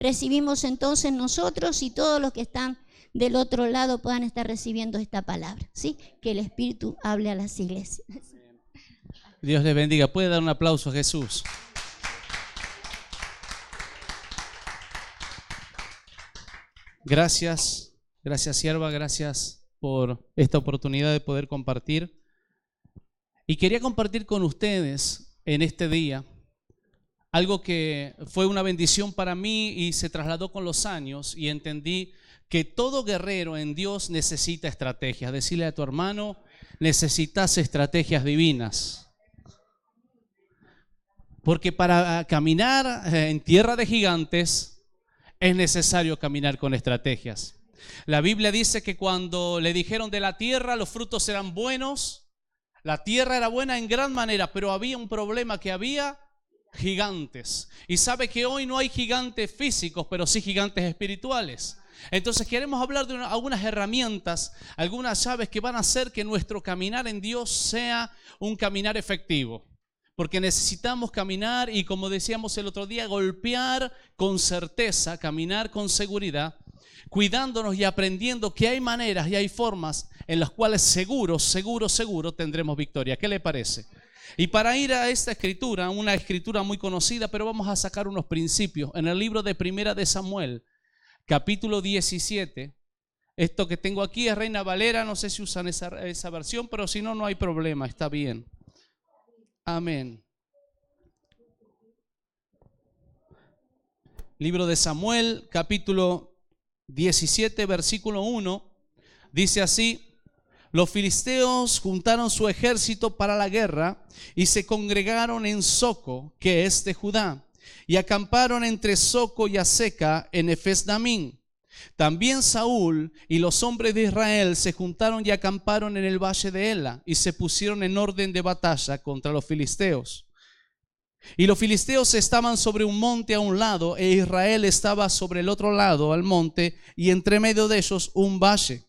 recibimos entonces nosotros y todos los que están del otro lado puedan estar recibiendo esta palabra, ¿sí? Que el Espíritu hable a las iglesias. Dios les bendiga. ¿Puede dar un aplauso a Jesús? Gracias, gracias sierva, gracias por esta oportunidad de poder compartir. Y quería compartir con ustedes en este día algo que fue una bendición para mí y se trasladó con los años, y entendí que todo guerrero en Dios necesita estrategias. Decirle a tu hermano, necesitas estrategias divinas. Porque para caminar en tierra de gigantes es necesario caminar con estrategias. La Biblia dice que cuando le dijeron de la tierra los frutos eran buenos, la tierra era buena en gran manera, pero había un problema, que había gigantes. Y sabe que hoy no hay gigantes físicos, pero sí gigantes espirituales. Entonces queremos hablar de algunas herramientas, algunas llaves que van a hacer que nuestro caminar en Dios sea un caminar efectivo. Porque necesitamos caminar y, como decíamos el otro día, golpear con certeza, caminar con seguridad, cuidándonos y aprendiendo que hay maneras y hay formas en las cuales seguro tendremos victoria. ¿Qué le parece? Y para ir a esta escritura, una escritura muy conocida, pero vamos a sacar unos principios. En el libro de Primera de Samuel, capítulo 17, esto que tengo aquí es Reina Valera, no sé si usan esa versión, pero si no, no hay problema, está bien. Amén. Libro de Samuel, capítulo 17, versículo 1, dice así: los filisteos juntaron su ejército para la guerra y se congregaron en Soco, que es de Judá, y acamparon entre Soco y Aseca en Efes-Damín. También Saúl y los hombres de Israel se juntaron y acamparon en el valle de Ela y se pusieron en orden de batalla contra los filisteos. Y los filisteos estaban sobre un monte a un lado e Israel estaba sobre el otro lado al monte, y entre medio de ellos un valle.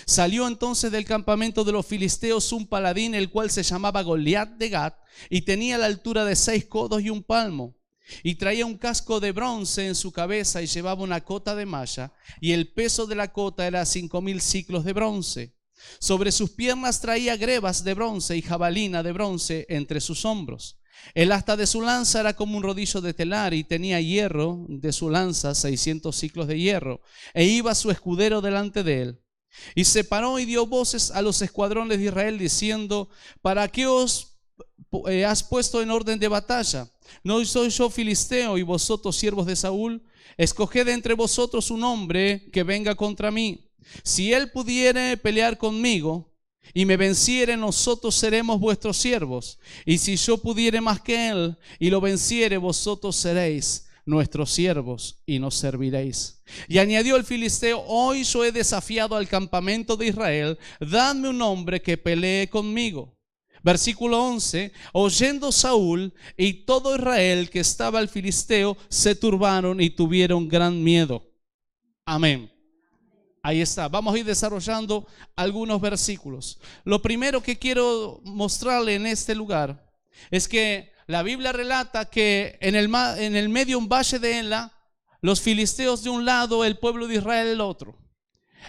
Salió entonces del campamento de los filisteos un paladín, el cual se llamaba Goliat de Gat, y tenía la altura de 6 codos y un palmo. Y traía un casco de bronce en su cabeza y llevaba una cota de malla, y el peso de la cota era 5,000 siclos de bronce. Sobre sus piernas traía grebas de bronce y jabalina de bronce entre sus hombros. El asta de su lanza era como un rodillo de telar, y tenía hierro de su lanza, 600 siclos de hierro, e iba su escudero delante de él. Y se paró y dio voces a los escuadrones de Israel diciendo: ¿para qué os has puesto en orden de batalla? ¿No soy yo filisteo y vosotros siervos de Saúl? Escoged entre vosotros un hombre que venga contra mí. Si él pudiere pelear conmigo y me venciere, nosotros seremos vuestros siervos. Y si yo pudiere más que él y lo venciere, vosotros seréis nuestros siervos y nos serviréis. Y añadió el filisteo: hoy yo he desafiado al campamento de Israel, dadme un hombre que pelee conmigo. Versículo 11, oyendo Saúl y todo Israel que estaba el filisteo, se turbaron y tuvieron gran miedo. Amén. Ahí está, vamos a ir desarrollando algunos versículos. Lo primero que quiero mostrarle en este lugar es que la Biblia relata que en el medio un valle de Ela, los filisteos de un lado, el pueblo de Israel del otro.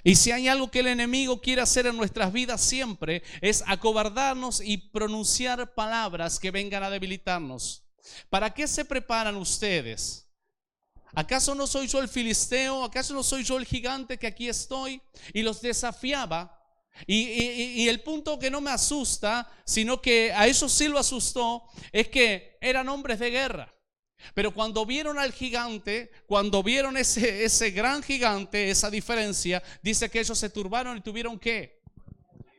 Y si hay algo que el enemigo quiere hacer en nuestras vidas siempre, es acobardarnos y pronunciar palabras que vengan a debilitarnos. ¿Para qué se preparan ustedes? ¿Acaso no soy yo el filisteo? ¿Acaso no soy yo el gigante que aquí estoy? Y los desafiaba. Y el punto que no me asusta, sino que a ellos sí lo asustó, es que eran hombres de guerra. Pero cuando vieron al gigante, cuando vieron ese gran gigante, esa diferencia, dice que ellos se turbaron y tuvieron ¿qué?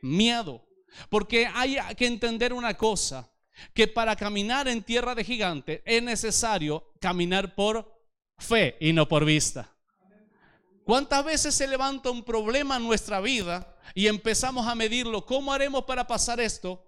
Miedo. Porque hay que entender una cosa, que para caminar en tierra de gigante es necesario caminar por fe y no por vista. ¿Cuántas veces se levanta un problema en nuestra vida y empezamos a medirlo? ¿Cómo haremos para pasar esto?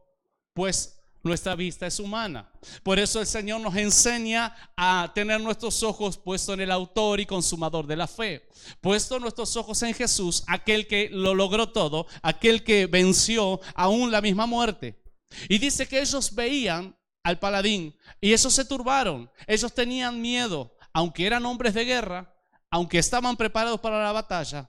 Pues nuestra vista es humana. Por eso el Señor nos enseña a tener nuestros ojos puestos en el autor y consumador de la fe. Puestos nuestros ojos en Jesús, aquel que lo logró todo, aquel que venció aún la misma muerte. Y dice que ellos veían al paladín y ellos se turbaron. Ellos tenían miedo. Aunque eran hombres de guerra, aunque estaban preparados para la batalla,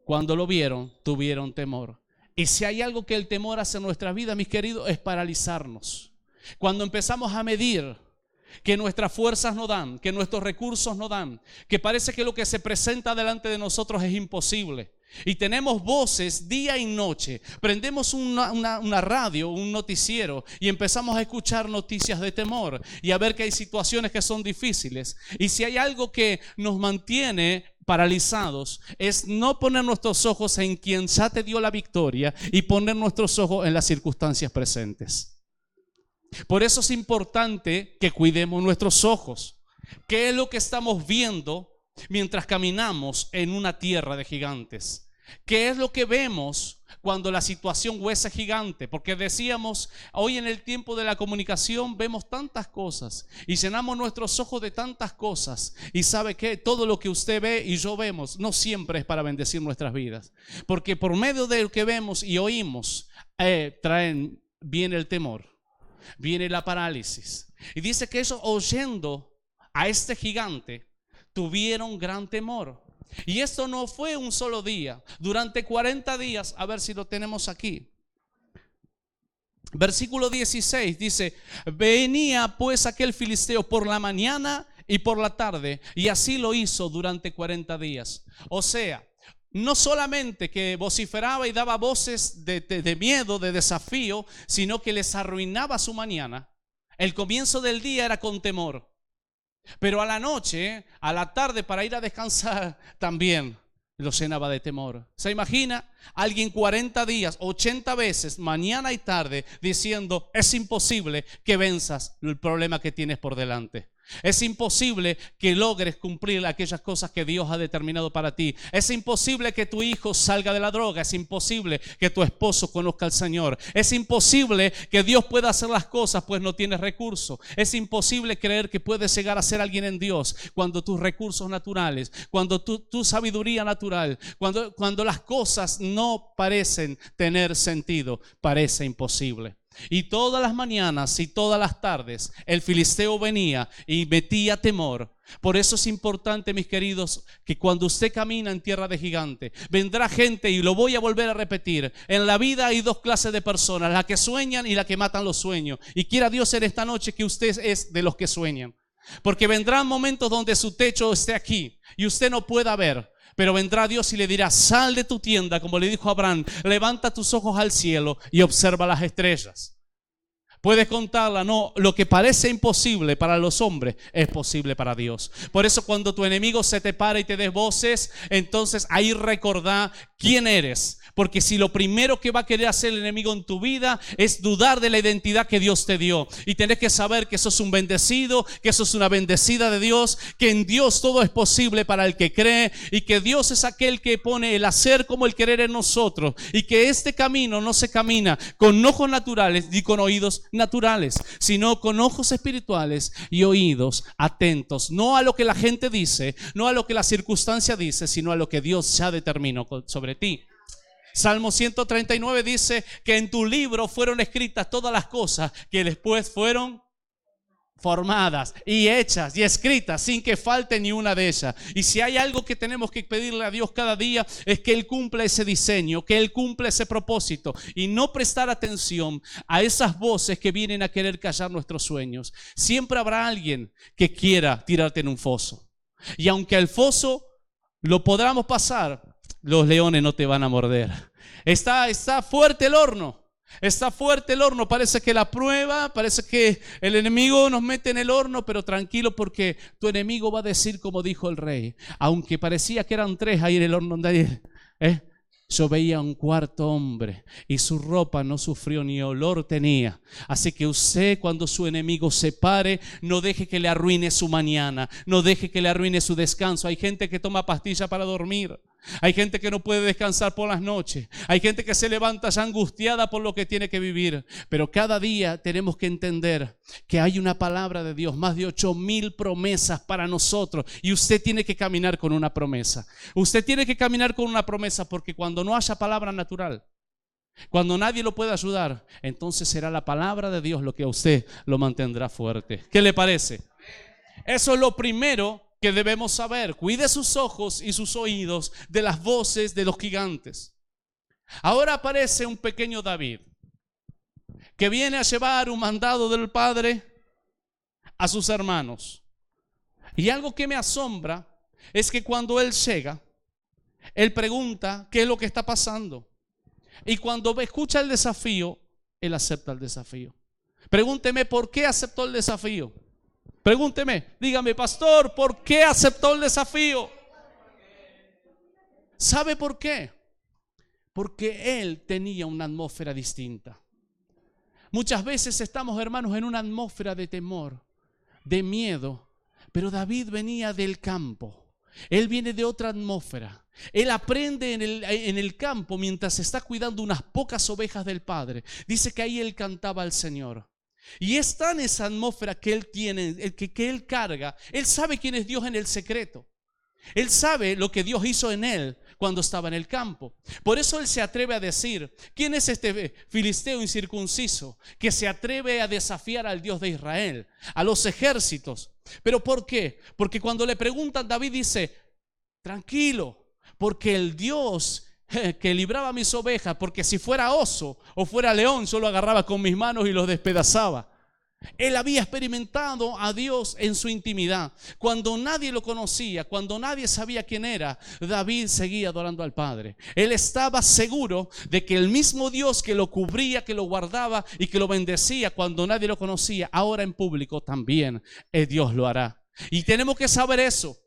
cuando lo vieron, tuvieron temor. Y si hay algo que el temor hace en nuestra vida, mis queridos, es paralizarnos. Cuando empezamos a medir que nuestras fuerzas no dan, que nuestros recursos no dan, que parece que lo que se presenta delante de nosotros es imposible. Y tenemos voces día y noche. Prendemos una radio, un noticiero, y empezamos a escuchar noticias de temor y a ver que hay situaciones que son difíciles. Y si hay algo que nos mantiene paralizados, es no poner nuestros ojos en quien ya te dio la victoria y poner nuestros ojos en las circunstancias presentes. Por eso es importante que cuidemos nuestros ojos. ¿Qué es lo que estamos viendo mientras caminamos en una tierra de gigantes? ¿Qué es lo que vemos cuando la situación huesa gigante? Porque decíamos, hoy en el tiempo de la comunicación vemos tantas cosas y llenamos nuestros ojos de tantas cosas. Y sabe que todo lo que usted ve y yo vemos no siempre es para bendecir nuestras vidas. Porque por medio de lo que vemos y oímos, viene el temor, viene la parálisis. Y dice que ellos, oyendo a este gigante, tuvieron gran temor. Y esto no fue un solo día, durante 40 días, a ver si lo tenemos aquí. Versículo 16 dice: venía pues aquel filisteo por la mañana y por la tarde, y así lo hizo durante 40 días. O sea, no solamente que vociferaba y daba voces de miedo, de desafío, sino que les arruinaba su mañana. El comienzo del día era con temor. Pero a la noche, a la tarde, para ir a descansar, también lo llenaba de temor. ¿Se imagina? Alguien 40 días, 80 veces, mañana y tarde, diciendo: es imposible que venzas el problema que tienes por delante. Es imposible que logres cumplir aquellas cosas que Dios ha determinado para ti. Es imposible que tu hijo salga de la droga. Es imposible que tu esposo conozca al Señor. Es imposible que Dios pueda hacer las cosas pues no tienes recursos. Es imposible creer que puedes llegar a ser alguien en Dios cuando tus recursos naturales, cuando tu sabiduría natural, cuando las cosas no parecen tener sentido, parece imposible. Y todas las mañanas y todas las tardes el filisteo venía y metía temor. Por eso es importante, mis queridos, que cuando usted camina en tierra de gigante, vendrá gente, y lo voy a volver a repetir: en la vida hay dos clases de personas, la que sueñan y la que matan los sueños. Y quiera Dios en esta noche que usted es de los que sueñan, porque vendrán momentos donde su techo esté aquí y usted no pueda ver. Pero vendrá Dios y le dirá: sal de tu tienda, como le dijo a Abraham, levanta tus ojos al cielo y observa las estrellas. Puedes contarla, no, lo que parece imposible para los hombres es posible para Dios. Por eso cuando tu enemigo se te para y te des voces, entonces ahí recordá quién eres. Porque si lo primero que va a querer hacer el enemigo en tu vida es dudar de la identidad que Dios te dio, y tenés que saber que sos un bendecido, que sos una bendecida de Dios, que en Dios todo es posible para el que cree, y que Dios es aquel que pone el hacer como el querer en nosotros, y que este camino no se camina con ojos naturales ni con oídos naturales, sino con ojos espirituales y oídos atentos, no a lo que la gente dice, no a lo que la circunstancia dice, sino a lo que Dios ya determinó sobre ti. Salmo 139 dice que en tu libro fueron escritas todas las cosas que después fueron formadas y hechas y escritas sin que falte ni una de ellas. Y si hay algo que tenemos que pedirle a Dios cada día, es que Él cumpla ese diseño, que Él cumpla ese propósito, y no prestar atención a esas voces que vienen a querer callar nuestros sueños. Siempre habrá alguien que quiera tirarte en un foso, y aunque el foso lo podamos pasar, los leones no te van a morder. Está fuerte el horno. Está fuerte el horno. Parece que la prueba, parece que el enemigo nos mete en el horno, pero tranquilo, porque tu enemigo va a decir como dijo el rey: aunque parecía que eran tres ahí en el horno, yo veía un cuarto hombre y su ropa no sufrió ni olor tenía. Así que usted, cuando su enemigo se pare, no deje que le arruine su mañana, no deje que le arruine su descanso. Hay gente que toma pastillas para dormir. Hay gente que no puede descansar por las noches. Hay gente que se levanta ya angustiada por lo que tiene que vivir. Pero cada día tenemos que entender que hay una palabra de Dios, más de 8,000 promesas para nosotros. Y usted tiene que caminar con una promesa. Usted tiene que caminar con una promesa, porque cuando no haya palabra natural, cuando nadie lo pueda ayudar, entonces será la palabra de Dios lo que a usted lo mantendrá fuerte. ¿Qué le parece? Eso es lo primero que debemos saber. Cuide sus ojos y sus oídos de las voces de los gigantes. Ahora aparece un pequeño David que viene a llevar un mandado del Padre a sus hermanos. Y algo que me asombra es que cuando él llega, él pregunta qué es lo que está pasando. Y cuando escucha el desafío, él acepta el desafío. Pregúnteme por qué aceptó el desafío. Pregúnteme, dígame, pastor, ¿por qué aceptó el desafío? ¿Sabe por qué? Porque él tenía una atmósfera distinta. Muchas veces estamos, hermanos, en una atmósfera de temor, de miedo. Pero David venía del campo. Él viene de otra atmósfera. Él aprende en el campo mientras está cuidando unas pocas ovejas del Padre. Dice que ahí él cantaba al Señor. Y está en esa atmósfera que él tiene, que él carga. Él sabe quién es Dios en el secreto. Él sabe lo que Dios hizo en él cuando estaba en el campo. Por eso él se atreve a decir: ¿quién es este filisteo incircunciso que se atreve a desafiar al Dios de Israel, a los ejércitos? ¿Pero por qué? Porque cuando le preguntan, David dice: tranquilo, porque el Dios que libraba mis ovejas, porque si fuera oso o fuera león, yo lo agarraba con mis manos y los despedazaba. Él había experimentado a Dios en su intimidad. Cuando nadie lo conocía, cuando nadie sabía quién era, David seguía adorando al Padre. Él estaba seguro de que el mismo Dios que lo cubría, que lo guardaba y que lo bendecía cuando nadie lo conocía, ahora en público también Dios lo hará. Y tenemos que saber eso,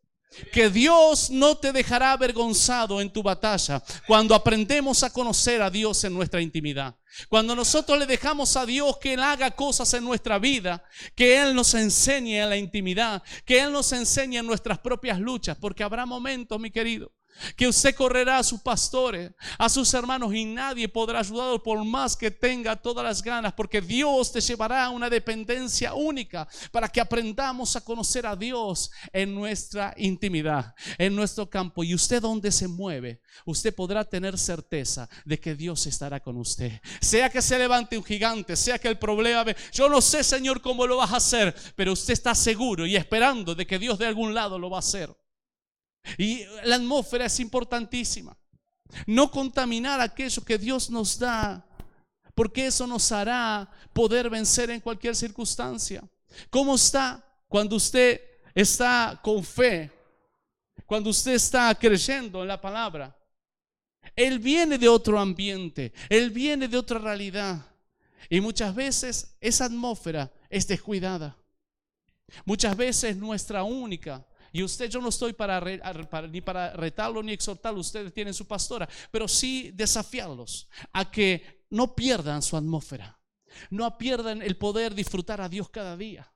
que Dios no te dejará avergonzado en tu batalla cuando aprendemos a conocer a Dios en nuestra intimidad. Cuando nosotros le dejamos a Dios que Él haga cosas en nuestra vida, que Él nos enseñe en la intimidad, que Él nos enseñe en nuestras propias luchas, porque habrá momentos, mi querido, que usted correrá a sus pastores, a sus hermanos, y nadie podrá ayudarlo por más que tenga todas las ganas, porque Dios te llevará a una dependencia única para que aprendamos a conocer a Dios en nuestra intimidad, en nuestro campo. Y usted donde se mueve, usted podrá tener certeza de que Dios estará con usted. Sea que se levante un gigante, sea que el problema, yo no sé, Señor, cómo lo vas a hacer, pero usted está seguro y esperando de que Dios de algún lado lo va a hacer. Y la atmósfera es importantísima. No contaminar aquello que Dios nos da, porque eso nos hará poder vencer en cualquier circunstancia. ¿Cómo está cuando usted está con fe? Cuando usted está creyendo en la palabra. Él viene de otro ambiente, él viene de otra realidad. Y muchas veces esa atmósfera es descuidada. Muchas veces nuestra única. Y usted, yo no estoy ni para retarlo ni exhortarlo, ustedes tienen su pastora, pero sí desafiarlos a que no pierdan su atmósfera, no pierdan el poder disfrutar a Dios cada día.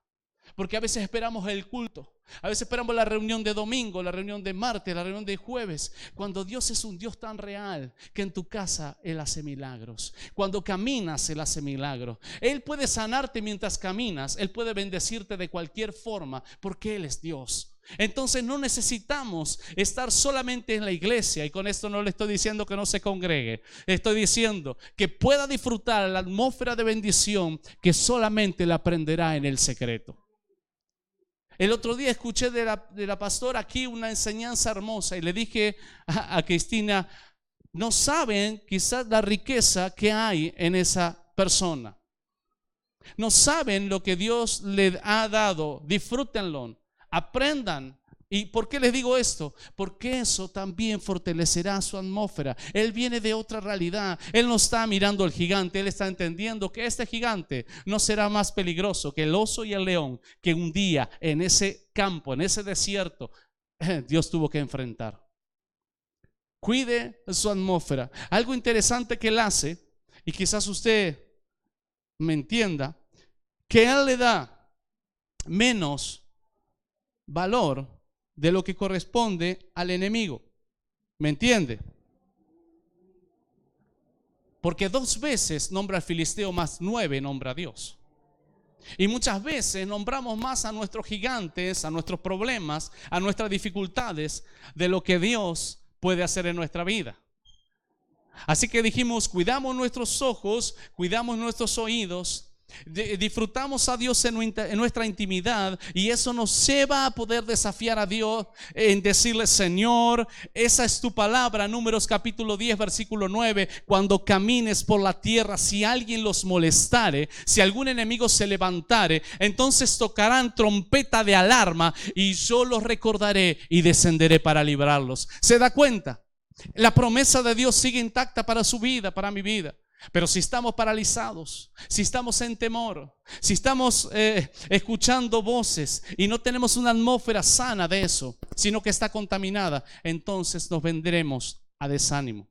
Porque a veces esperamos el culto, a veces esperamos la reunión de domingo, la reunión de martes, la reunión de jueves, cuando Dios es un Dios tan real que en tu casa Él hace milagros. Cuando caminas, Él hace milagros. Él puede sanarte mientras caminas, Él puede bendecirte de cualquier forma, porque Él es Dios. Entonces no necesitamos estar solamente en la iglesia, y con esto no le estoy diciendo que no se congregue, estoy diciendo que pueda disfrutar la atmósfera de bendición que solamente la aprenderá en el secreto. El otro día escuché de la pastora aquí una enseñanza hermosa y le dije a Cristina: no saben quizás la riqueza que hay en esa persona, no saben lo que Dios le ha dado, disfrútenlo. Aprendan. ¿Y por qué les digo esto? Porque eso también fortalecerá su atmósfera. Él viene de otra realidad. Él no está mirando al gigante. Él está entendiendo que este gigante no será más peligroso que el oso y el león que un día en ese campo, en ese desierto, Dios tuvo que enfrentar. Cuide su atmósfera. Algo interesante que él hace, y quizás usted me entienda, que él le da menos valor de lo que corresponde al enemigo. ¿Me entiende? Porque 2 veces nombra al filisteo, más 9 nombra a Dios. Y muchas veces nombramos más a nuestros gigantes, a nuestros problemas, a nuestras dificultades, de lo que Dios puede hacer en nuestra vida. Así que dijimos: cuidamos nuestros ojos, cuidamos nuestros oídos, Disfrutamos a Dios en nuestra intimidad, y eso nos lleva a poder desafiar a Dios en decirle: Señor, esa es tu palabra. Números capítulo 10 versículo 9: cuando camines por la tierra, si alguien los molestare, si algún enemigo se levantare, entonces tocarán trompeta de alarma, y yo los recordaré y descenderé para librarlos. ¿Se da cuenta? La promesa de Dios sigue intacta para su vida, para mi vida. Pero si estamos paralizados, si estamos en temor, si estamos escuchando voces y no tenemos una atmósfera sana de eso, sino que está contaminada, entonces nos vendremos a desánimo.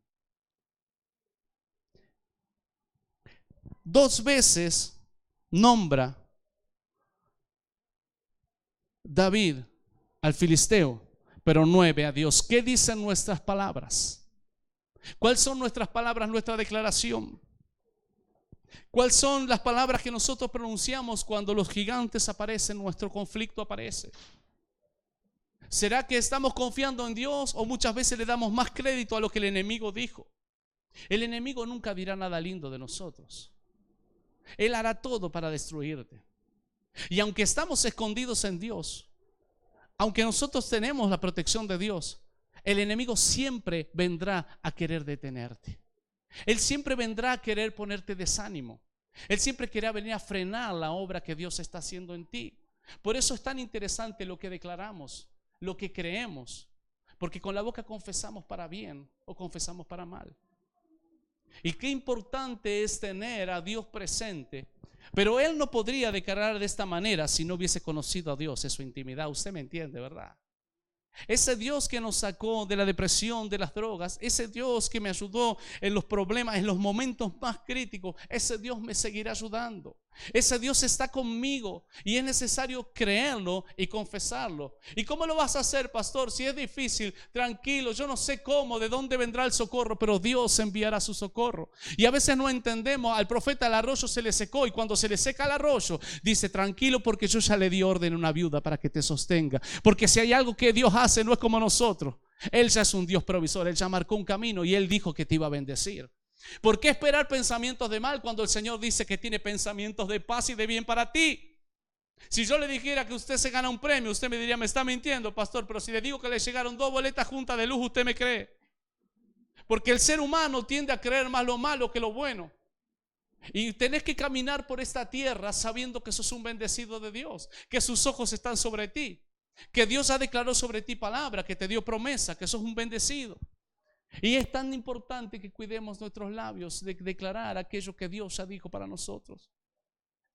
2 veces nombra David al filisteo, pero 9 a Dios. ¿Qué dicen nuestras palabras? ¿Cuáles son nuestras palabras, nuestra declaración? ¿Cuáles son las palabras que nosotros pronunciamos cuando los gigantes aparecen, nuestro conflicto aparece? ¿Será que estamos confiando en Dios, o muchas veces le damos más crédito a lo que el enemigo dijo? El enemigo nunca dirá nada lindo de nosotros. Él hará todo para destruirte. Y aunque estamos escondidos en Dios, aunque nosotros tenemos la protección de Dios, el enemigo siempre vendrá a querer detenerte. Él siempre vendrá a querer ponerte desánimo. Él siempre querrá venir a frenar la obra que Dios está haciendo en ti. Por eso es tan interesante lo que declaramos, lo que creemos, porque con la boca confesamos para bien o confesamos para mal. Y qué importante es tener a Dios presente. Pero él no podría declarar de esta manera si no hubiese conocido a Dios en su intimidad. Usted me entiende, ¿verdad? Ese Dios que nos sacó de la depresión, de las drogas, ese Dios que me ayudó en los problemas, en los momentos más críticos, ese Dios me seguirá ayudando. Ese Dios está conmigo, y es necesario creerlo y confesarlo. ¿Y cómo lo vas a hacer, pastor? Si es difícil, tranquilo, yo no sé cómo, de dónde vendrá el socorro, pero Dios enviará su socorro. Y a veces no entendemos. Al profeta el arroyo se le secó, y cuando se le seca el arroyo, dice: tranquilo, porque yo ya le di orden a una viuda para que te sostenga. Porque si hay algo que Dios hace, no es como nosotros. Él ya es un Dios provisor, Él ya marcó un camino, y Él dijo que te iba a bendecir. ¿Por qué esperar pensamientos de mal cuando el Señor dice que tiene pensamientos de paz y de bien para ti? Si yo le dijera que usted se gana un premio, usted me diría: me está mintiendo, pastor. Pero si le digo que le llegaron 2 boletas juntas de luz, ¿usted me cree? Porque el ser humano tiende a creer más lo malo que lo bueno. Y tenés que caminar por esta tierra sabiendo que sos un bendecido de Dios, que sus ojos están sobre ti, que Dios ha declarado sobre ti palabra, que te dio promesa, que sos un bendecido. Y es tan importante que cuidemos nuestros labios de declarar aquello que Dios ya dijo para nosotros.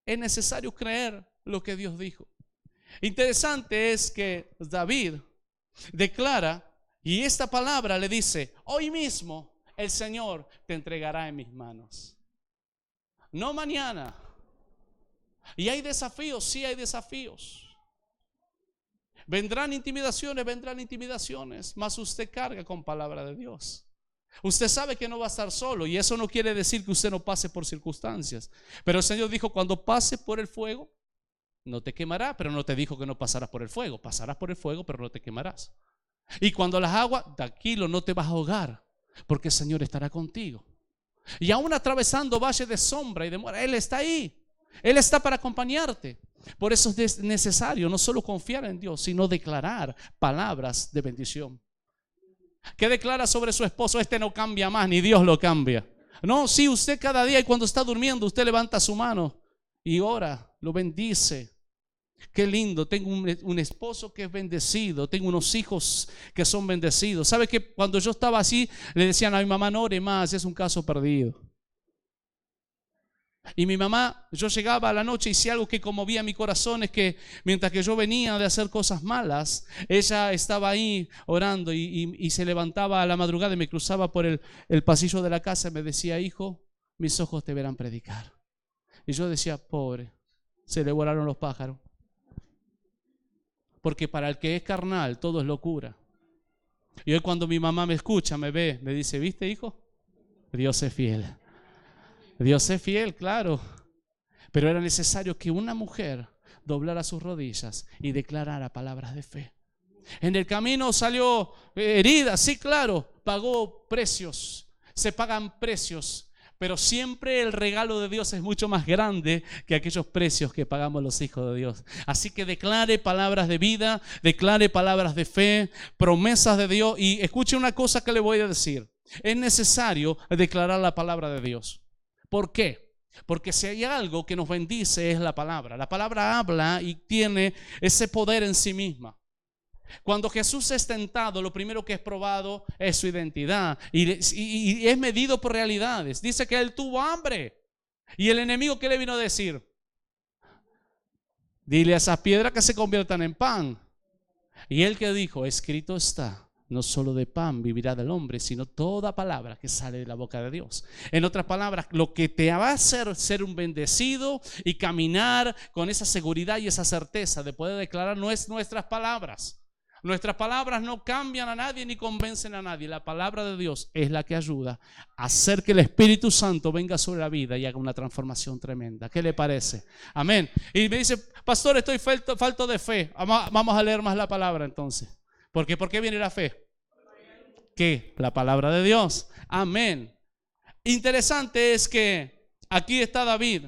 Es necesario creer lo que Dios dijo. Interesante es que David declara, y esta palabra le dice: hoy mismo el Señor te entregará en mis manos. No mañana. Y hay desafíos, sí hay desafíos. Vendrán intimidaciones, mas usted carga con palabra de Dios. Usted sabe que no va a estar solo, y eso no quiere decir que usted no pase por circunstancias. Pero el Señor dijo: cuando pases por el fuego, no te quemará. Pero no te dijo que no pasarás por el fuego. Pasarás por el fuego, pero no te quemarás. Y cuando las aguas, tranquilo, no te vas a ahogar, porque el Señor estará contigo. Y aún atravesando valles de sombra y de muerte, Él está ahí. Él está para acompañarte. Por eso es necesario no solo confiar en Dios, sino declarar palabras de bendición. ¿Qué declara sobre su esposo? Este no cambia más, ni Dios lo cambia. No, sí, usted cada día, y cuando está durmiendo, usted levanta su mano y ora, lo bendice. Qué lindo, tengo un esposo que es bendecido, tengo unos hijos que son bendecidos. ¿Sabe que cuando yo estaba así, le decían a mi mamá: no ore más, es un caso perdido? Y mi mamá, yo llegaba a la noche, y si algo que conmovía mi corazón es que mientras que yo venía de hacer cosas malas, ella estaba ahí orando, y se levantaba a la madrugada y me cruzaba por el pasillo de la casa y me decía: hijo, mis ojos te verán predicar. Y yo decía: pobre, se le volaron los pájaros. Porque para el que es carnal todo es locura. Y hoy cuando mi mamá me escucha, me ve, me dice: ¿viste, hijo? Dios es fiel. Dios es fiel, claro. Pero era necesario que una mujer doblara sus rodillas y declarara palabras de fe. En el camino salió herida, sí, claro. Pagó precios. Se pagan precios Pero siempre el regalo de Dios es mucho más grande que aquellos precios que pagamos los hijos de Dios. Así que declare palabras de vida, declare palabras de fe, promesas de Dios. Y escuche una cosa que le voy a decir. Es necesario declarar la palabra de Dios. ¿Por qué? Porque si hay algo que nos bendice es la palabra. La palabra habla y tiene ese poder en sí misma. Cuando Jesús es tentado, lo primero que es probado es su identidad y es medido por realidades. Dice que él tuvo hambre. Y el enemigo, ¿qué le vino a decir? Dile a esas piedras que se conviertan en pan. Y él que dijo, escrito está, no solo de pan vivirá del hombre, sino toda palabra que sale de la boca de Dios. En otras palabras, lo que te va a hacer ser un bendecido y caminar con esa seguridad y esa certeza de poder declarar no es nuestras palabras. Nuestras palabras no cambian a nadie ni convencen a nadie. La palabra de Dios es la que ayuda a hacer que el Espíritu Santo venga sobre la vida y haga una transformación tremenda. ¿Qué le parece? Amén. Y me dice, pastor, estoy falto de fe. Vamos a leer más la palabra entonces. ¿Por qué viene la fe? ¿Qué? La palabra de Dios. Amén. Interesante es que aquí está David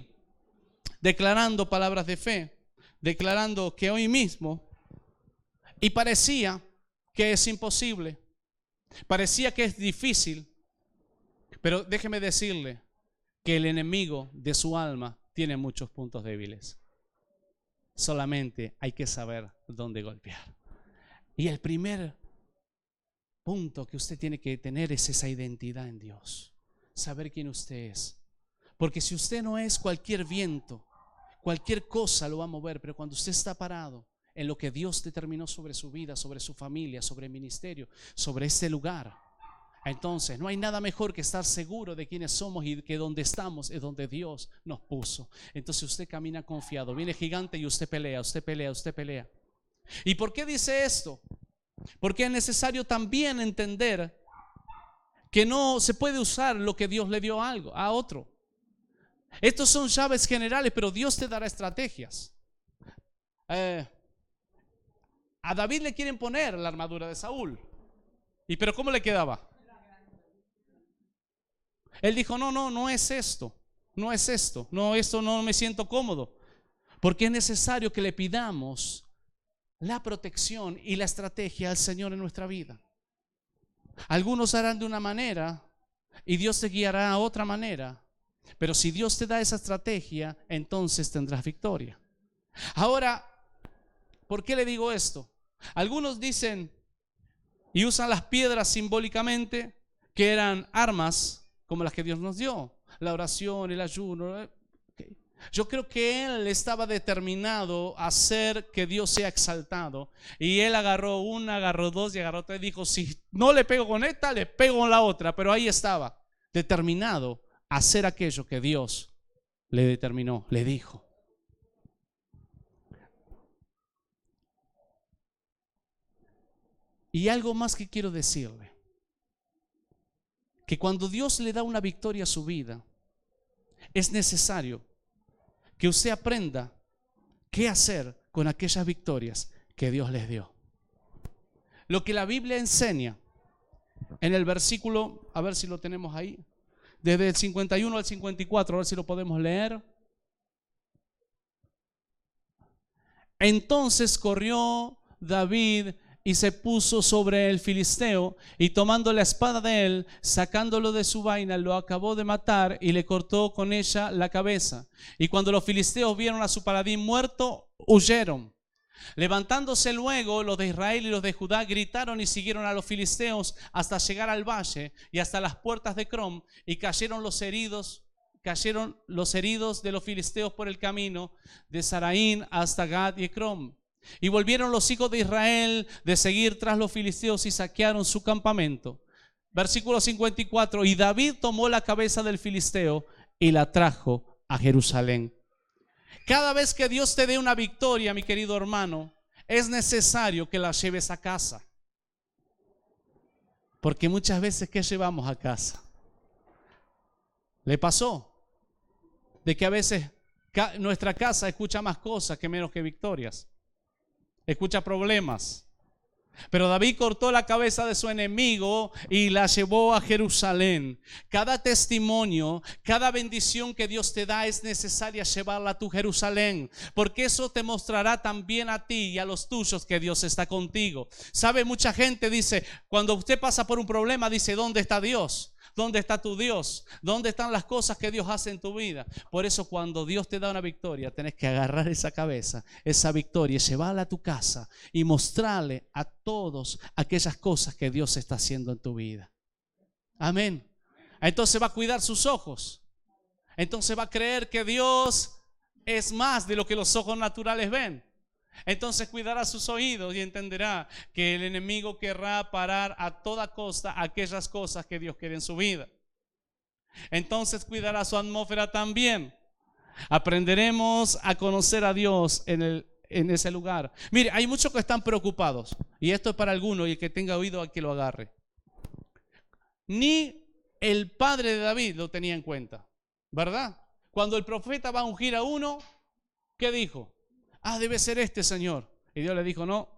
declarando palabras de fe, declarando que hoy mismo. Y parecía que es imposible, parecía que es difícil, pero déjeme decirle que el enemigo de su alma tiene muchos puntos débiles. Solamente hay que saber dónde golpear. Y el primer punto que usted tiene que tener es esa identidad en Dios, saber quién usted es. Porque si usted no es, cualquier viento, cualquier cosa lo va a mover, pero cuando usted está parado en lo que Dios determinó sobre su vida, sobre su familia, sobre el ministerio, sobre este lugar, entonces no hay nada mejor que estar seguro de quiénes somos y que donde estamos es donde Dios nos puso. Entonces usted camina confiado. Viene gigante y usted pelea, usted pelea, usted pelea. ¿Y por qué dice esto? Porque es necesario también entender que no se puede usar lo que Dios le dio a otro. Estos son llaves generales, pero Dios te dará estrategias. A David le quieren poner la armadura de Saúl. ¿Pero cómo le quedaba? Él dijo, no es esto. No es esto. No, esto no me siento cómodo. Porque es necesario que le pidamos la protección y la estrategia al Señor en nuestra vida. Algunos harán de una manera y Dios te guiará a otra manera. Pero si Dios te da esa estrategia, entonces tendrás victoria. Ahora, ¿por qué le digo esto? Algunos dicen y usan las piedras simbólicamente, que eran armas como las que Dios nos dio, la oración, el ayuno. Yo creo que él estaba determinado a hacer que Dios sea exaltado, y él agarró una, agarró dos y agarró tres. Dijo, si no le pego con esta, le pego con la otra. Pero ahí estaba, determinado a hacer aquello que Dios le determinó, le dijo. Y algo más que quiero decirle, que cuando Dios le da una victoria a su vida, es necesario que usted aprenda qué hacer con aquellas victorias que Dios les dio. Lo que la Biblia enseña en el versículo, a ver si lo tenemos ahí, desde el 51 al 54, a ver si lo podemos leer. Entonces corrió David y se puso sobre el filisteo, y tomando la espada de él, sacándolo de su vaina, lo acabó de matar y le cortó con ella la cabeza. Y cuando los filisteos vieron a su paladín muerto, huyeron. Levantándose luego los de Israel y los de Judá, gritaron y siguieron a los filisteos hasta llegar al valle y hasta las puertas de Crom, y cayeron los heridos de los filisteos por el camino de Saraín hasta Gad y Crom. Y volvieron los hijos de Israel de seguir tras los filisteos y saquearon su campamento. Versículo 54. Y David tomó la cabeza del filisteo y la trajo a Jerusalén. Cada vez que Dios te dé una victoria, mi querido hermano, es necesario que la lleves a casa. Porque muchas veces, ¿qué llevamos a casa? ¿Le pasó? De que a veces nuestra casa escucha más cosas que menos que victorias. Escucha problemas. Pero David cortó la cabeza de su enemigo y la llevó a Jerusalén. Cada testimonio, cada bendición que Dios te da es necesaria llevarla a tu Jerusalén, porque eso te mostrará también a ti y a los tuyos que Dios está contigo. Sabe, mucha gente dice, cuando usted pasa por un problema, dice, ¿dónde está Dios? ¿Dónde está tu Dios? ¿Dónde están las cosas que Dios hace en tu vida? Por eso cuando Dios te da una victoria, tenés que agarrar esa cabeza, esa victoria, llevarla a tu casa y mostrarle a todos aquellas cosas que Dios está haciendo en tu vida. Amén. Entonces va a cuidar sus ojos. Entonces va a creer que Dios es más de lo que los ojos naturales ven. Entonces cuidará sus oídos y entenderá que el enemigo querrá parar a toda costa aquellas cosas que Dios quiere en su vida. Entonces cuidará su atmósfera también. Aprenderemos a conocer a Dios en ese lugar. Mire, hay muchos que están preocupados, y esto es para algunos, y el que tenga oído a que lo agarre. Ni el padre de David lo tenía en cuenta, ¿verdad? Cuando el profeta va a ungir a uno, ¿qué dijo? Debe ser este, Señor. Y Dios le dijo, no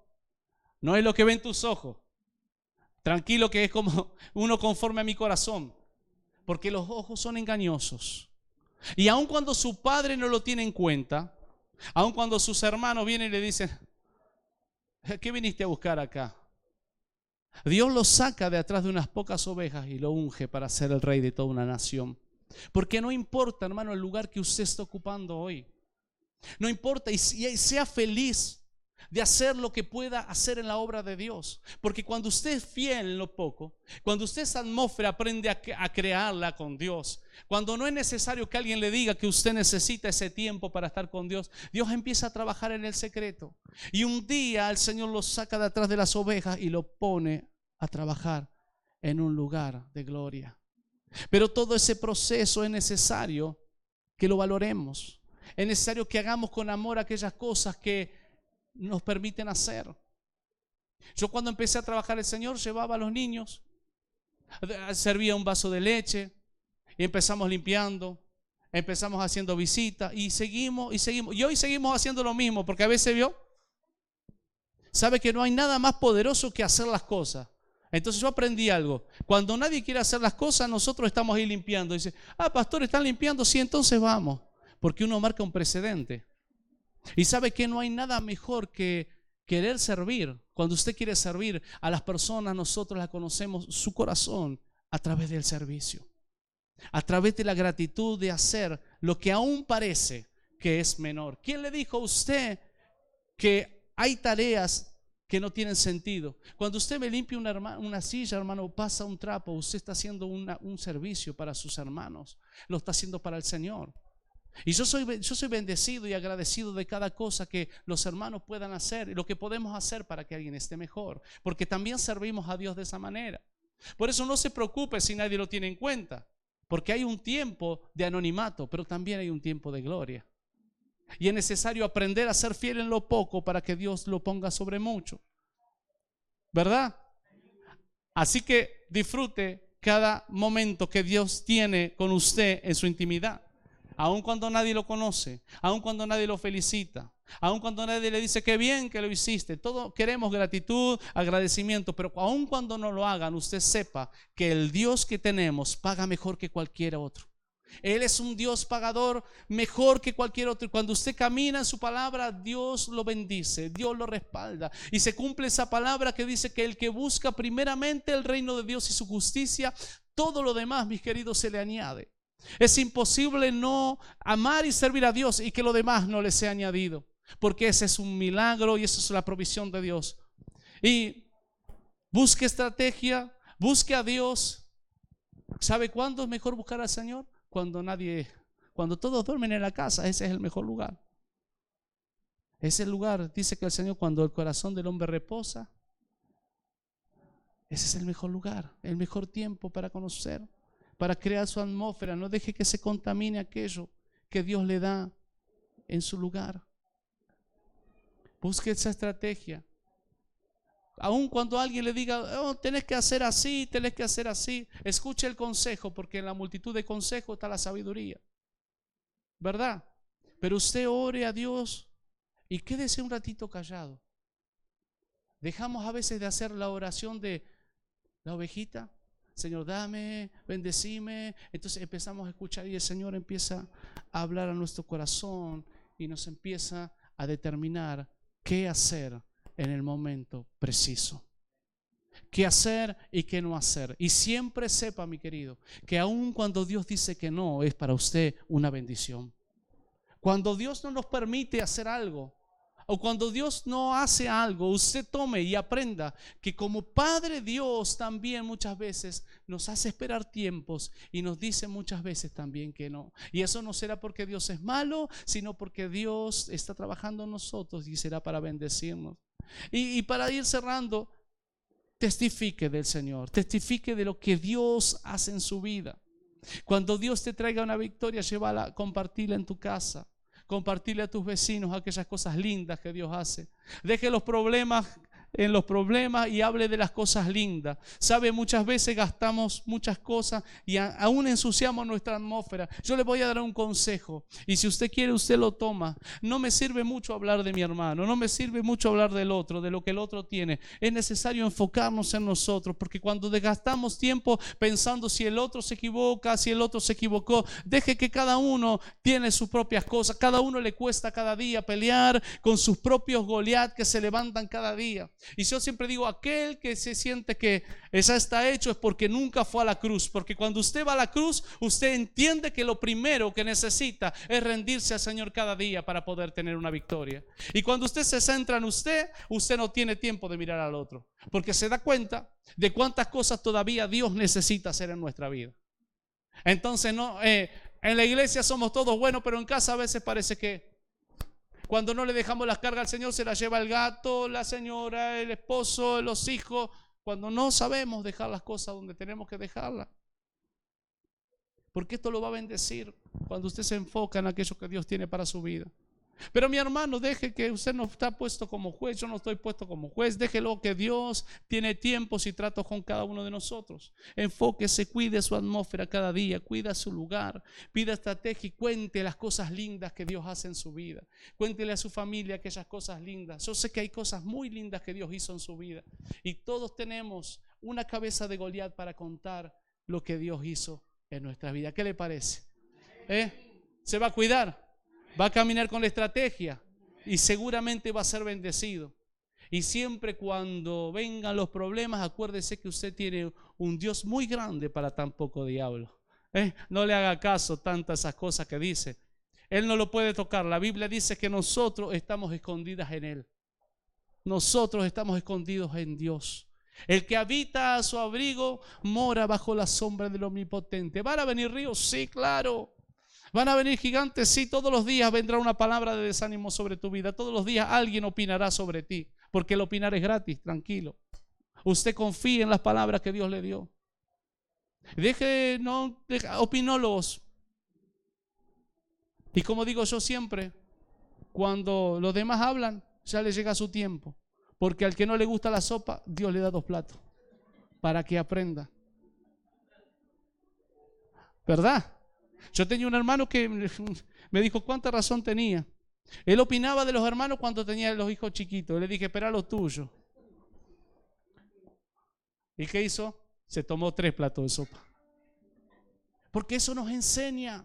es lo que ven tus ojos. Tranquilo, que es como uno conforme a mi corazón. Porque los ojos son engañosos. Y aun cuando su padre no lo tiene en cuenta, aun cuando sus hermanos vienen y le dicen, ¿qué viniste a buscar acá? Dios lo saca de atrás de unas pocas ovejas y lo unge para ser el rey de toda una nación. Porque no importa, hermano, el lugar que usted está ocupando hoy. No importa, y sea feliz de hacer lo que pueda hacer en la obra de Dios. Porque cuando usted es fiel en lo poco, cuando usted esa atmósfera aprende a crearla con Dios, cuando no es necesario que alguien le diga que usted necesita ese tiempo para estar con Dios, Dios empieza a trabajar en el secreto. Y un día el Señor lo saca de atrás de las ovejas y lo pone a trabajar en un lugar de gloria. Pero todo ese proceso es necesario que lo valoremos. Es necesario que hagamos con amor aquellas cosas que nos permiten hacer. Yo cuando empecé a trabajar el Señor, llevaba a los niños, servía un vaso de leche y empezamos limpiando, empezamos haciendo visitas y seguimos. Y hoy seguimos haciendo lo mismo, porque a veces sabe que no hay nada más poderoso que hacer las cosas. Entonces yo aprendí algo. Cuando nadie quiere hacer las cosas, nosotros estamos ahí limpiando. Dice, pastor, ¿están limpiando? Sí, entonces vamos. Porque uno marca un precedente. Y sabe que no hay nada mejor que querer servir. Cuando usted quiere servir a las personas, nosotros las conocemos su corazón a través del servicio. A través de la gratitud de hacer lo que aún parece que es menor. ¿Quién le dijo a usted que hay tareas que no tienen sentido? Cuando usted me limpia una silla, hermano, pasa un trapo, usted está haciendo un servicio para sus hermanos. Lo está haciendo para el Señor. Y yo soy bendecido y agradecido de cada cosa que los hermanos puedan hacer y lo que podemos hacer para que alguien esté mejor, porque también servimos a Dios de esa manera. Por eso no se preocupe si nadie lo tiene en cuenta, porque hay un tiempo de anonimato, pero también hay un tiempo de gloria. Y es necesario aprender a ser fiel en lo poco para que Dios lo ponga sobre mucho, ¿verdad? Así que disfrute cada momento que Dios tiene con usted en su intimidad. Aun cuando nadie lo conoce, aun cuando nadie lo felicita, aun cuando nadie le dice qué bien que lo hiciste. Todos queremos gratitud, agradecimiento, pero aun cuando no lo hagan, usted sepa que el Dios que tenemos paga mejor que cualquier otro. Él es un Dios pagador mejor que cualquier otro. Y cuando usted camina en su palabra, Dios lo bendice, Dios lo respalda. Y se cumple esa palabra que dice que el que busca primeramente el reino de Dios y su justicia, todo lo demás, mis queridos, se le añade. Es imposible no amar y servir a Dios y que lo demás no le sea añadido, porque ese es un milagro y esa es la provisión de Dios. Y busque estrategia, busque a Dios. ¿Sabe cuándo es mejor buscar al Señor? Cuando todos duermen en la casa. Ese es el mejor lugar. Ese lugar, dice que el Señor, cuando el corazón del hombre reposa, ese es el mejor lugar, el mejor tiempo para conocer, para crear su atmósfera. No deje que se contamine aquello que Dios le da en su lugar. Busque esa estrategia. Aun cuando alguien le diga, tenés que hacer así, tenés que hacer así, escuche el consejo, porque en la multitud de consejos está la sabiduría, ¿verdad? Pero usted ore a Dios y quédese un ratito callado. Dejamos a veces de hacer la oración de la ovejita. Señor, dame, bendecime. Entonces empezamos a escuchar y el Señor empieza a hablar a nuestro corazón y nos empieza a determinar qué hacer en el momento preciso. Qué hacer y qué no hacer. Y siempre sepa, mi querido, que aun cuando Dios dice que no, es para usted una bendición. Cuando Dios no nos permite hacer algo, o cuando Dios no hace algo, usted tome y aprenda que como Padre Dios también muchas veces nos hace esperar tiempos y nos dice muchas veces también que no. Y eso no será porque Dios es malo, sino porque Dios está trabajando en nosotros y será para bendecirnos. Y para ir cerrando, testifique del Señor, testifique de lo que Dios hace en su vida. Cuando Dios te traiga una victoria, llévala, compartirla en tu casa. Compartirle a tus vecinos aquellas cosas lindas que Dios hace. Deje los problemas en los problemas y hable de las cosas lindas. Sabe, muchas veces gastamos muchas cosas y aún ensuciamos nuestra atmósfera. Yo le voy a dar un consejo y si usted quiere, usted lo toma. No me sirve mucho hablar de mi hermano, no me sirve mucho hablar del otro, de lo que el otro tiene. Es necesario enfocarnos en nosotros, porque cuando desgastamos tiempo pensando si el otro se equivoca, si el otro se equivocó, deje que cada uno tiene sus propias cosas. Cada uno le cuesta cada día pelear con sus propios Goliat que se levantan cada día. Y yo siempre digo, aquel que se siente que ya está hecho es porque nunca fue a la cruz. Porque cuando usted va a la cruz, usted entiende que lo primero que necesita es rendirse al Señor cada día para poder tener una victoria. Y cuando usted se centra en usted no tiene tiempo de mirar al otro, porque se da cuenta de cuántas cosas todavía Dios necesita hacer en nuestra vida. Entonces en la iglesia somos todos buenos, pero en casa a veces parece que cuando no le dejamos las cargas al Señor, se las lleva el gato, la señora, el esposo, los hijos. Cuando no sabemos dejar las cosas donde tenemos que dejarlas. Porque esto lo va a bendecir cuando usted se enfoca en aquello que Dios tiene para su vida. Pero mi hermano, deje que usted no está puesto como juez, yo no estoy puesto como juez. Déjelo que Dios tiene tiempos y tratos con cada uno de nosotros. Enfóquese, cuide su atmósfera cada día, cuida su lugar, pida estrategia y cuente las cosas lindas que Dios hace en su vida. Cuéntele a su familia aquellas cosas lindas. Yo sé que hay cosas muy lindas que Dios hizo en su vida y todos tenemos una cabeza de Goliat para contar lo que Dios hizo en nuestra vida. ¿Qué le parece? ¿Se va a cuidar? Va a caminar con la estrategia y seguramente va a ser bendecido. Y siempre cuando vengan los problemas, acuérdese que usted tiene un Dios muy grande para tan poco diablo. No le haga caso tantas esas cosas que dice. Él no lo puede tocar. La Biblia dice que nosotros estamos escondidas en Él. Nosotros estamos escondidos en Dios. El que habita a su abrigo mora bajo la sombra del Omnipotente. ¿Van a venir ríos? Sí, claro. ¿Van a venir gigantes? Sí, todos los días vendrá una palabra de desánimo sobre tu vida. Todos los días alguien opinará sobre ti, porque el opinar es gratis, tranquilo. Usted confíe en las palabras que Dios le dio. Deje opinólogos. Y como digo yo siempre, cuando los demás hablan, ya le llega su tiempo. Porque al que no le gusta la sopa, Dios le da 2 platos para que aprenda. ¿Verdad? Yo tenía un hermano que me dijo cuánta razón tenía. Él opinaba de los hermanos cuando tenía los hijos chiquitos. Le dije, espera lo tuyo. ¿Y qué hizo? Se tomó 3 platos de sopa. Porque eso nos enseña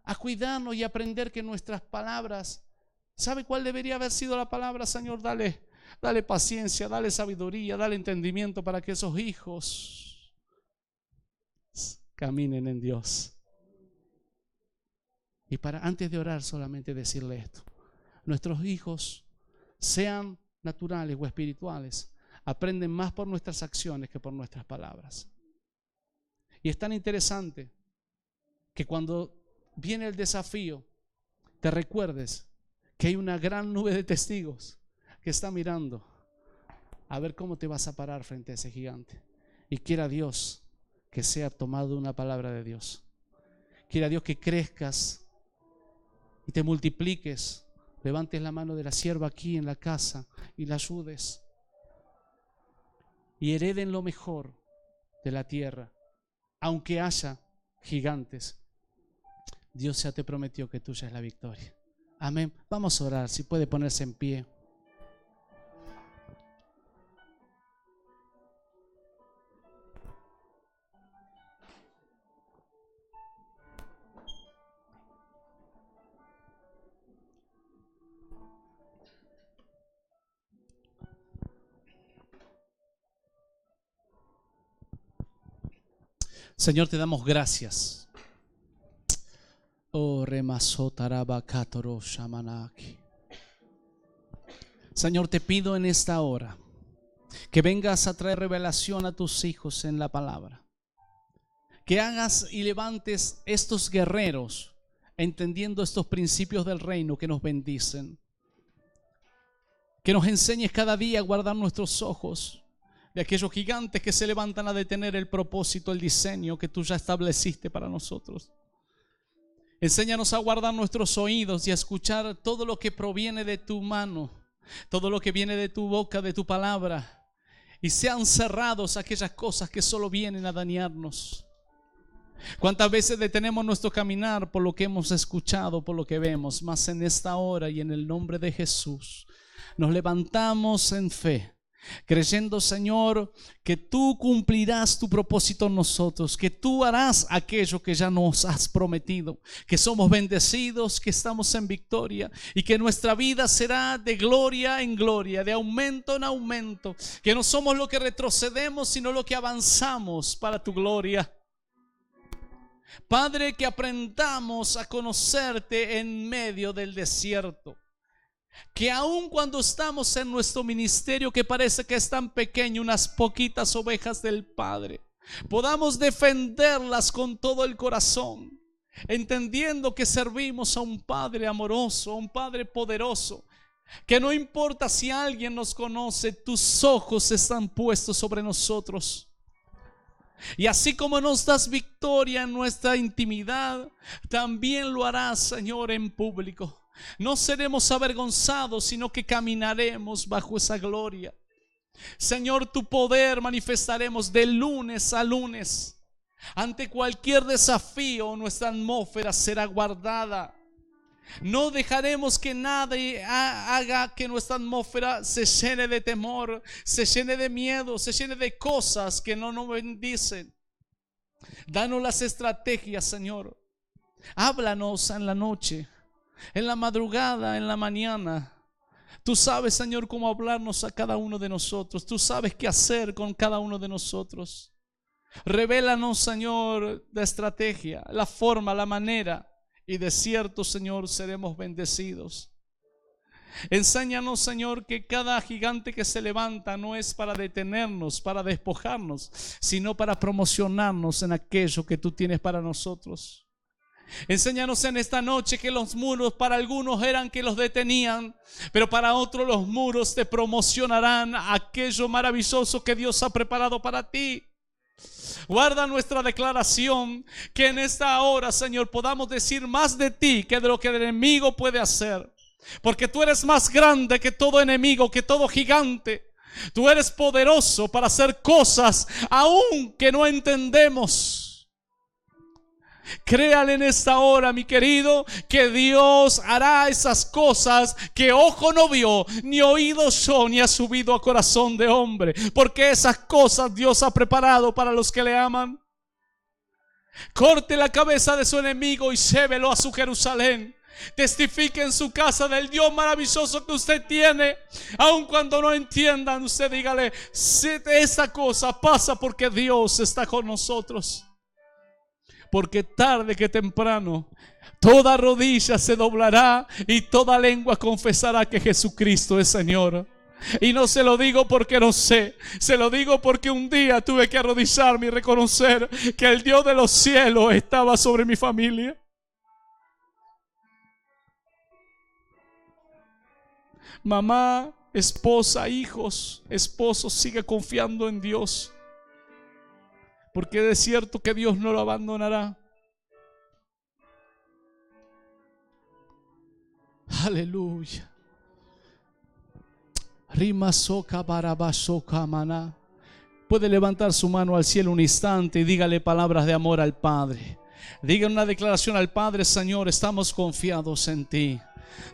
a cuidarnos y aprender que nuestras palabras, ¿sabe cuál debería haber sido la palabra? Señor, dale paciencia, dale sabiduría, dale entendimiento para que esos hijos caminen en Dios. Y antes de orar solamente decirle esto: nuestros hijos, sean naturales o espirituales, aprenden más por nuestras acciones que por nuestras palabras. Y es tan interesante que cuando viene el desafío, te recuerdes que hay una gran nube de testigos que está mirando a ver cómo te vas a parar frente a ese gigante. Y quiera Dios que sea tomado una palabra de Dios. Quiera Dios que crezcas y te multipliques, levantes la mano de la sierva aquí en la casa y la ayudes. Y hereden lo mejor de la tierra, aunque haya gigantes. Dios ya te prometió que tuya es la victoria. Amén. Vamos a orar, si puede ponerse en pie. Señor, te damos gracias. Oh, remasotarabacatoró shamanaki. Señor, te pido en esta hora que vengas a traer revelación a tus hijos en la palabra. Que hagas y levantes estos guerreros entendiendo estos principios del reino que nos bendicen. Que nos enseñes cada día a guardar nuestros ojos de aquellos gigantes que se levantan a detener el propósito, el diseño que tú ya estableciste para nosotros. Enséñanos a guardar nuestros oídos y a escuchar todo lo que proviene de tu mano, todo lo que viene de tu boca, de tu palabra, y sean cerrados aquellas cosas que solo vienen a dañarnos. ¿Cuántas veces detenemos nuestro caminar por lo que hemos escuchado, por lo que vemos? Mas en esta hora y en el nombre de Jesús nos levantamos en fe, creyendo, Señor, que tú cumplirás tu propósito en nosotros, que tú harás aquello que ya nos has prometido, que somos bendecidos, que estamos en victoria y que nuestra vida será de gloria en gloria, de aumento en aumento, que no somos lo que retrocedemos, sino lo que avanzamos para tu gloria. Padre, que aprendamos a conocerte en medio del desierto. Que aun cuando estamos en nuestro ministerio que parece que es tan pequeño, unas poquitas ovejas del Padre, podamos defenderlas con todo el corazón, entendiendo que servimos a un Padre amoroso, a un Padre poderoso, que no importa si alguien nos conoce, tus ojos están puestos sobre nosotros. Y así como nos das victoria en nuestra intimidad, también lo harás, Señor, en público. No seremos avergonzados, sino que caminaremos bajo esa gloria. Señor, tu poder manifestaremos de lunes a lunes. Ante cualquier desafío, nuestra atmósfera será guardada. No dejaremos que nadie haga que nuestra atmósfera se llene de temor, se llene de miedo, se llene de cosas que no nos bendicen. Danos las estrategias, Señor. Háblanos en la noche, en la madrugada, en la mañana. Tú sabes, Señor, cómo hablarnos a cada uno de nosotros. Tú sabes qué hacer con cada uno de nosotros. Revélanos, Señor, la estrategia, la forma, la manera. Y de cierto, Señor, seremos bendecidos. Enséñanos, Señor, que cada gigante que se levanta no es para detenernos, para despojarnos, sino para promocionarnos en aquello que tú tienes para nosotros. Enséñanos en esta noche que los muros para algunos eran que los detenían, pero para otros los muros te promocionarán aquello maravilloso que Dios ha preparado para ti. Guarda nuestra declaración, que en esta hora, Señor, podamos decir más de ti que de lo que el enemigo puede hacer. Porque tú eres más grande que todo enemigo, que todo gigante. Tú eres poderoso para hacer cosas aún que no entendemos. Créale en esta hora, mi querido, que Dios hará esas cosas que ojo no vio, ni oído oyó, ni ha subido a corazón de hombre. Porque esas cosas Dios ha preparado para los que le aman. Corte la cabeza de su enemigo y llévelo a su Jerusalén. Testifique en su casa del Dios maravilloso que usted tiene. Aun cuando no entiendan, usted dígale: esa cosa pasa porque Dios está con nosotros. Porque tarde que temprano toda rodilla se doblará y toda lengua confesará que Jesucristo es Señor. Y no se lo digo porque no sé, se lo digo porque un día tuve que arrodillarme y reconocer que el Dios de los cielos estaba sobre mi familia. Mamá, esposa, hijos, esposos, sigue confiando en Dios. Porque es cierto que Dios no lo abandonará. Aleluya. Rimasoka barabasoka maná. Puede levantar su mano al cielo un instante y dígale palabras de amor al Padre. Diga una declaración al Padre: Señor, estamos confiados en ti.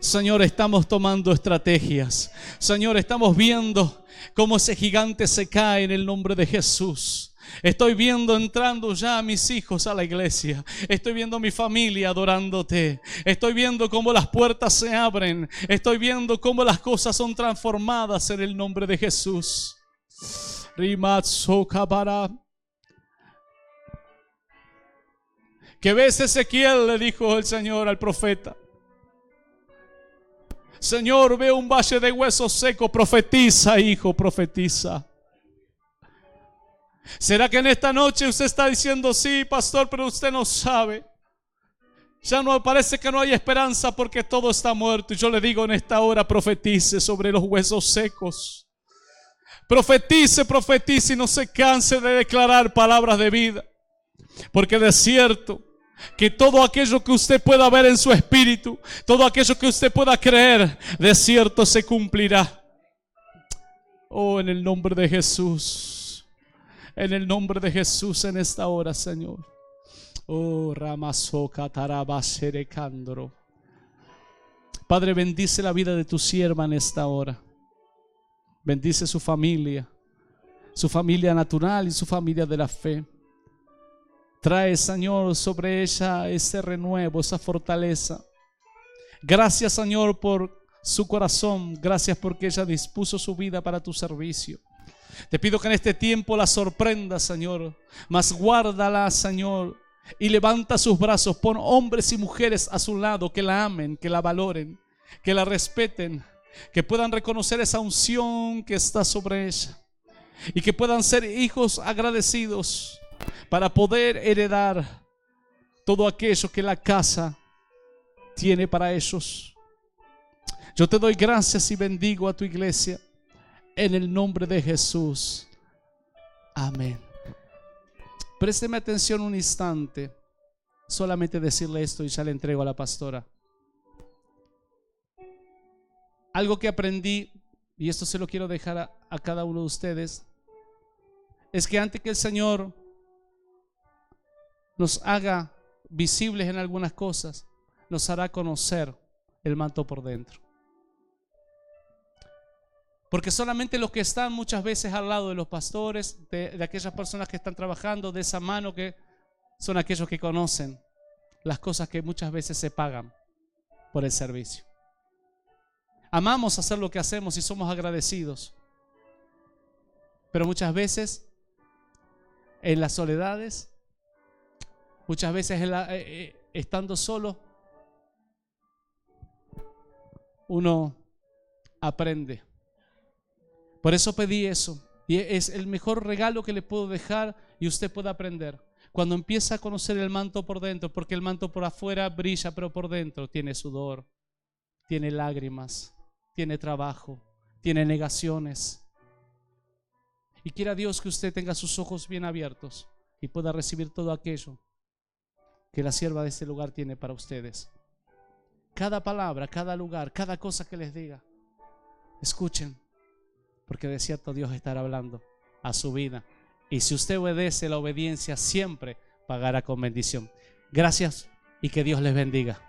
Señor, estamos tomando estrategias. Señor, estamos viendo cómo ese gigante se cae en el nombre de Jesús. Estoy viendo entrando ya a mis hijos a la iglesia. Estoy viendo a mi familia adorándote. Estoy viendo cómo las puertas se abren. Estoy viendo cómo las cosas son transformadas en el nombre de Jesús. ¿Qué ves, Ezequiel?, le dijo el Señor al profeta. Señor, veo un valle de huesos secos. Profetiza, hijo, profetiza. ¿Será que en esta noche usted está diciendo, sí, pastor, pero usted no sabe? Ya no parece que no hay esperanza porque todo está muerto. Y yo le digo en esta hora, profetice sobre los huesos secos. Profetice, profetice y no se canse de declarar palabras de vida. Porque de cierto que todo aquello que usted pueda ver en su espíritu, todo aquello que usted pueda creer, de cierto se cumplirá. Oh, en el nombre de Jesús. En el nombre de Jesús en esta hora, Señor. Oh, Ramazoka Tarabaserecandro. Padre, bendice la vida de tu sierva en esta hora. Bendice su familia natural y su familia de la fe. Trae, Señor, sobre ella ese renuevo, esa fortaleza. Gracias, Señor, por su corazón. Gracias porque ella dispuso su vida para tu servicio. Te pido que en este tiempo la sorprenda, Señor, mas guárdala, Señor, y levanta sus brazos. Pon hombres y mujeres a su lado que la amen, que la valoren, que la respeten, que puedan reconocer esa unción que está sobre ella y que puedan ser hijos agradecidos para poder heredar todo aquello que la casa tiene para ellos. Yo te doy gracias y bendigo a tu iglesia en el nombre de Jesús. Amén. Présteme atención un instante. Solamente decirle esto y ya le entrego a la pastora. Algo que aprendí, y esto se lo quiero dejar a cada uno de ustedes, es que antes que el Señor nos haga visibles en algunas cosas, nos hará conocer el manto por dentro. Porque solamente los que están muchas veces al lado de los pastores, de aquellas personas que están trabajando de esa mano, que son aquellos que conocen las cosas que muchas veces se pagan por el servicio. Amamos hacer lo que hacemos y somos agradecidos. Pero muchas veces en las soledades, muchas veces estando solo, uno aprende. Por eso pedí eso. Y es el mejor regalo que le puedo dejar y usted puede aprender. Cuando empieza a conocer el manto por dentro, porque el manto por afuera brilla, pero por dentro tiene sudor, tiene lágrimas, tiene trabajo, tiene negaciones. Y quiera Dios que usted tenga sus ojos bien abiertos y pueda recibir todo aquello que la sierva de este lugar tiene para ustedes. Cada palabra, cada lugar, cada cosa que les diga, escuchen, porque de cierto Dios estará hablando a su vida. Y si usted obedece, la obediencia siempre pagará con bendición. Gracias y que Dios les bendiga.